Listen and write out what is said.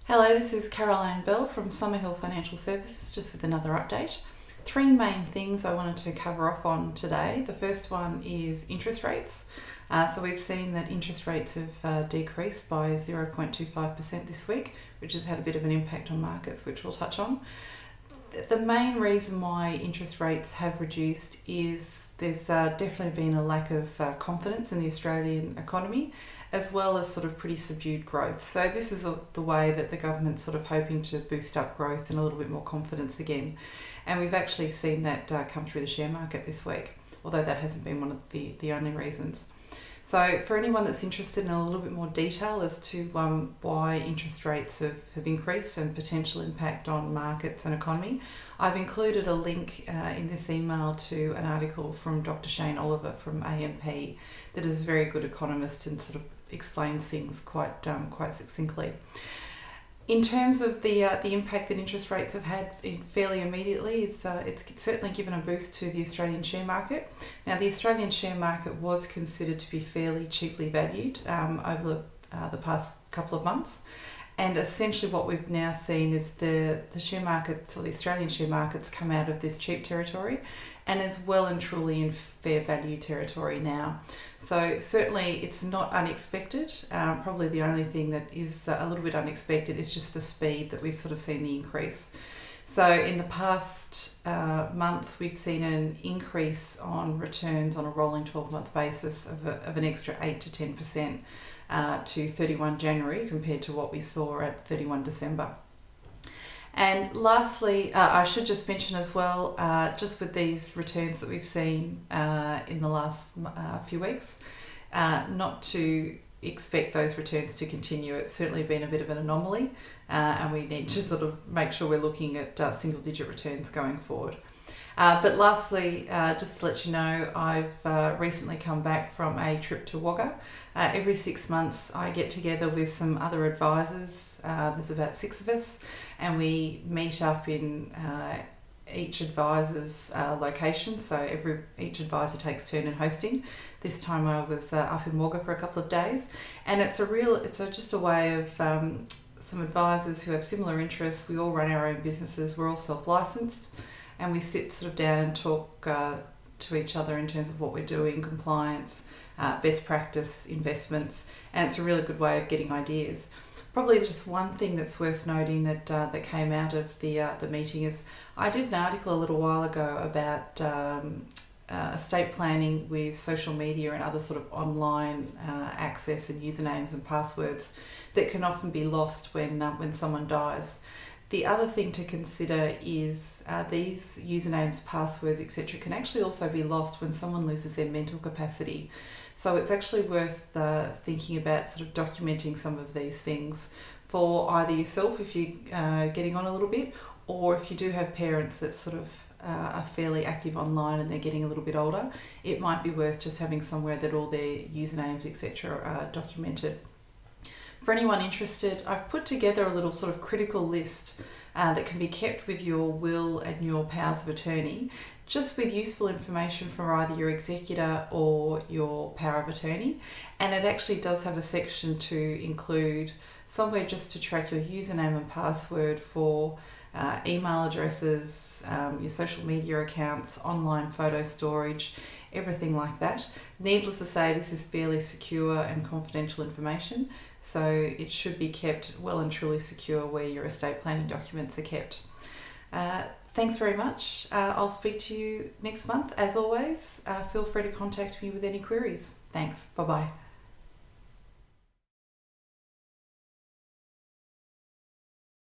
Hello, this is Caroline Bell from Summerhill Financial Services, just with another update. Three main things I wanted to cover off on today. The first one is interest rates. So we've seen that interest rates have decreased by 0.25% this week, which has had a bit of an impact on markets, which we'll touch on. The main reason why interest rates have reduced is there's definitely been a lack of confidence in the Australian economy, as well as sort of pretty subdued growth. So this is the way that the government's sort of hoping to boost up growth and a little bit more confidence again. And we've actually seen that come through the share market this week, although that hasn't been one of the only reasons. So for anyone that's interested in a little bit more detail as to why interest rates have increased and potential impact on markets and economy, I've included a link in this email to an article from Dr. Shane Oliver from AMP that is a very good economist and sort of explains things quite succinctly. In terms of the impact that interest rates have had fairly immediately, it's certainly given a boost to the Australian share market. Now, the Australian share market was considered to be fairly cheaply valued over the past couple of months. And essentially what we've now seen is the share markets, or the Australian share markets, come out of this cheap territory and is well and truly in fair value territory now. So certainly it's not unexpected. Probably the only thing that is a little bit unexpected is just the speed that we've sort of seen the increase. So in the past month, we've seen an increase on returns on a rolling 12-month basis of an extra 8 to 10% to 31 January compared to what we saw at 31 December. And lastly, I should just mention as well, just with these returns that we've seen in the last few weeks, not to expect those returns to continue. It's certainly been a bit of an anomaly, and we need to sort of make sure we're looking at single-digit returns going forward. But lastly, just to let you know, I've recently come back from a trip to Wagga. Every 6 months I get together with some other advisors. There's about 6 of us, and we meet up in each advisor's location. So each advisor takes turn in hosting. This time I was up in Wagga for a couple of days, and it's just a way of some advisors who have similar interests. We all run our own businesses. We're all self-licensed. And we sit sort of down and talk to each other in terms of what we're doing, compliance, best practice, investments, and it's a really good way of getting ideas. Probably just one thing that's worth noting that came out of the meeting is I did an article a little while ago about estate planning with social media and other sort of online access and usernames and passwords that can often be lost when someone dies. The other thing to consider is these usernames, passwords, etc. can actually also be lost when someone loses their mental capacity. So it's actually worth thinking about sort of documenting some of these things for either yourself if you're getting on a little bit, or if you do have parents that sort of are fairly active online and they're getting a little bit older, it might be worth just having somewhere that all their usernames, etc. are documented. For anyone interested, I've put together a little sort of critical list that can be kept with your will and your powers of attorney, just with useful information from either your executor or your power of attorney. And it actually does have a section to include somewhere just to track your username and password for email addresses, your social media accounts, online photo storage, everything like that. Needless to say, this is fairly secure and confidential information, so it should be kept well and truly secure where your estate planning documents are kept. Thanks very much. I'll speak to you next month. As always, feel free to contact me with any queries. Thanks. Bye-bye.